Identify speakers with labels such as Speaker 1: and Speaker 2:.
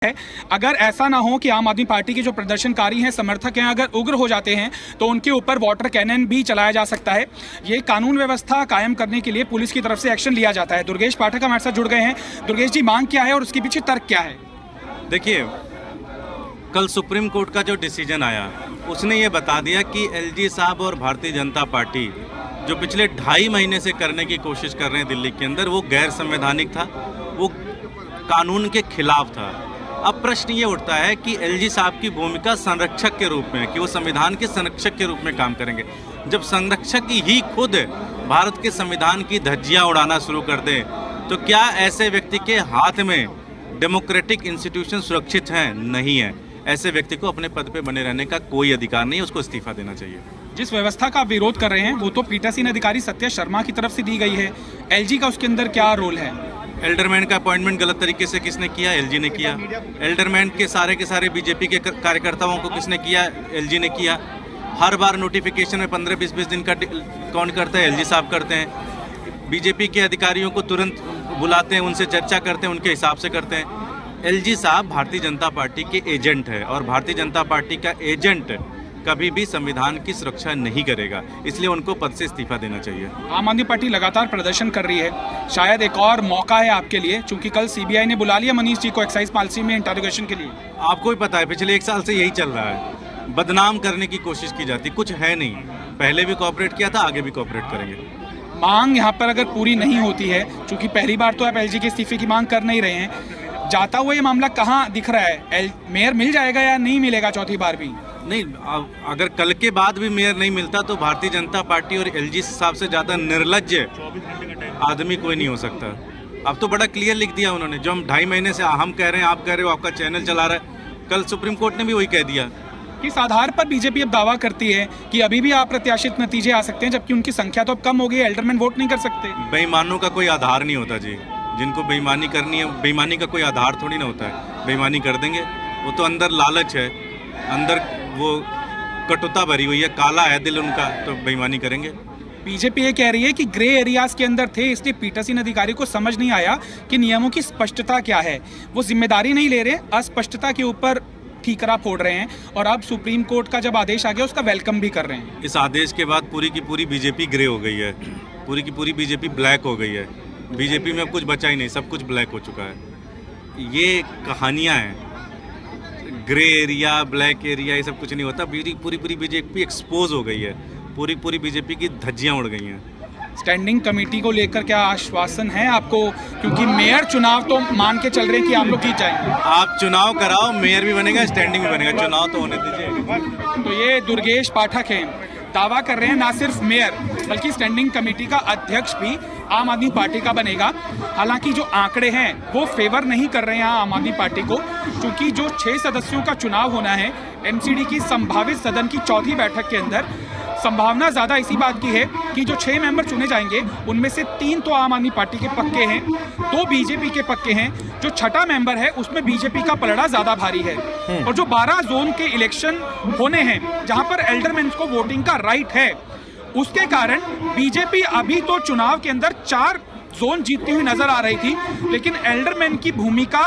Speaker 1: है। अगर ऐसा ना हो कि आम आदमी पार्टी के जो प्रदर्शनकारी हैं, समर्थक हैं, अगर उग्र हो जाते हैं तो उनके ऊपर वाटर कैनन भी चलाया जा सकता है। ये कानून व्यवस्था कायम करने के लिए पुलिस की तरफ से एक्शन लिया जाता है। दुर्गेश पाठक हमारे साथ जुड़ गए हैं। दुर्गेश जी, मांग क्या है और उसके पीछे तर्क क्या है?
Speaker 2: देखिए, कल सुप्रीम कोर्ट का जो डिसीजन आया उसने ये बता दिया कि एलजी साहब और भारतीय जनता पार्टी जो पिछले 2.5 महीने से करने की कोशिश कर रहे हैं दिल्ली के अंदर, वो गैर संवैधानिक था, वो कानून के खिलाफ था। अब प्रश्न ये उठता है कि एलजी साहब की भूमिका संरक्षक के रूप में है कि वो संविधान के संरक्षक के रूप में काम करेंगे। जब संरक्षक ही खुद भारत के संविधान की धज्जियां उड़ाना शुरू कर दे तो क्या ऐसे व्यक्ति के हाथ में डेमोक्रेटिक इंस्टीट्यूशन सुरक्षित हैं? नहीं है। ऐसे व्यक्ति को अपने पद पे बने रहने का कोई अधिकार नहीं है, उसको इस्तीफा देना चाहिए।
Speaker 1: जिस व्यवस्था का आप विरोध कर रहे हैं वो तो पीठासीन अधिकारी सत्य शर्मा की तरफ से दी गई है। एलजी का उसके अंदर क्या रोल है?
Speaker 2: एल्डरमैन का अपॉइंटमेंट गलत तरीके से किसने किया? एलजी ने किया। एल्डरमैन के सारे बीजेपी के कार्यकर्ताओं को किसने किया? एलजी ने किया। हर बार नोटिफिकेशन में 15-20 दिन का कौन करता है? एलजी साहब करते हैं। बीजेपी के अधिकारियों को तुरंत बुलाते हैं, उनसे चर्चा करते हैं, उनके हिसाब से करते हैं। एलजी साहब भारतीय जनता पार्टी के एजेंट है और भारतीय जनता पार्टी का एजेंट कभी भी संविधान की सुरक्षा नहीं करेगा, इसलिए उनको पद से इस्तीफा देना चाहिए।
Speaker 1: आम आदमी पार्टी लगातार प्रदर्शन कर रही है, शायद एक और मौका है आपके लिए, क्योंकि कल सीबीआई ने बुला लिया मनीष जी को एक्साइज पॉलिसी में इंटरोगेशन के लिए।
Speaker 2: आपको भी पता है पिछले 1 साल से यही चल रहा है, बदनाम करने की कोशिश की जाती, कुछ है नहीं। पहले भी कोऑपरेट किया था, आगे भी कोऑपरेट करेंगे।
Speaker 1: मांग यहाँ पर अगर पूरी नहीं होती है, क्योंकि पहली बार तो आप एलजी के इस्तीफे की मांग कर नहीं रहे हैं, जाता हुआ ये मामला कहाँ दिख रहा है? मेयर मिल जाएगा या नहीं मिलेगा चौथी बार भी?
Speaker 2: नहीं, अगर कल के बाद भी मेयर नहीं मिलता तो भारतीय जनता पार्टी और एलजी साहब से ज़्यादा निर्लज्ज आदमी कोई नहीं हो सकता। अब तो बड़ा क्लियर लिख दिया उन्होंने, जो हम 2.5 महीने से हम कह रहे हैं, आप कह रहे हो, आपका चैनल चला रहा है। कल सुप्रीम कोर्ट ने भी वही कह दिया।
Speaker 1: किस आधार पर बीजेपी अब दावा करती है कि अभी भी अप्रत्याशित नतीजे आ सकते हैं, जबकि उनकी संख्या तो अब कम हो गई है, एल्डरमैन वोट नहीं कर सकते?
Speaker 2: बेईमानों का कोई आधार नहीं होता जी। जिनको बेईमानी करनी है, बेईमानी का कोई आधार थोड़ी ना होता है। बेईमानी कर देंगे, वो तो अंदर लालच है, अंदर वो कटुता भरी हुई है, काला है दिल उनका, तो बेईमानी करेंगे।
Speaker 1: बीजेपी ये कह रही है कि ग्रे एरियाज के अंदर थे, इसलिए पीठासीन अधिकारी को समझ नहीं आया कि नियमों की स्पष्टता क्या है। वो जिम्मेदारी नहीं ले रहे, अस्पष्टता के ऊपर ठीकरा फोड़ रहे हैं, और अब सुप्रीम कोर्ट का जब आदेश आ गया उसका वेलकम भी कर रहे हैं।
Speaker 2: इस आदेश के बाद पूरी की पूरी बीजेपी ग्रे हो गई है, पूरी की पूरी बीजेपी ब्लैक हो गई है। बीजेपी में अब कुछ बचा ही नहीं, सब कुछ ब्लैक हो चुका है। ये कहानियाँ हैं, ग्रे एरिया, ब्लैक एरिया, ये सब कुछ नहीं होता। पूरी बीजेपी एक्सपोज हो गई है, पूरी बीजेपी की धज्जियां उड़ गई हैं।
Speaker 1: स्टैंडिंग कमेटी को लेकर क्या आश्वासन है आपको? क्योंकि मेयर चुनाव तो मान के चल रहे हैं कि आप लोग जीत जाएंगे।
Speaker 2: आप चुनाव कराओ, मेयर भी बनेगा, स्टैंडिंग भी बनेगा, चुनाव तो होने दीजिए।
Speaker 1: तो ये दुर्गेश पाठक हैं, दावा कर रहे हैं ना सिर्फ मेयर बल्कि स्टैंडिंग कमेटी का अध्यक्ष भी आम आदमी पार्टी का बनेगा। हालांकि जो आंकड़े हैं वो फेवर नहीं कर रहे हैं आम आदमी पार्टी को, क्योंकि जो 6 सदस्यों का चुनाव होना है एमसीडी की संभावित सदन की चौथी बैठक के अंदर, संभावना ज़्यादा इसी बात की है कि जो 6 मेंबर चुने जाएंगे उनमें से 3 तो आम आदमी पार्टी के पक्के हैं, 2 बीजेपी के पक्के हैं। जो छठा मेंबर है उसमें बीजेपी का पलड़ा ज़्यादा भारी है। और जो 12 जोन के इलेक्शन होने हैं जहां पर एल्डरमैन को वोटिंग का राइट है, उसके कारण बीजेपी अभी तो चुनाव के अंदर 4 जोन जीतती हुई नजर आ रही थी, लेकिन एल्डरमैन की भूमिका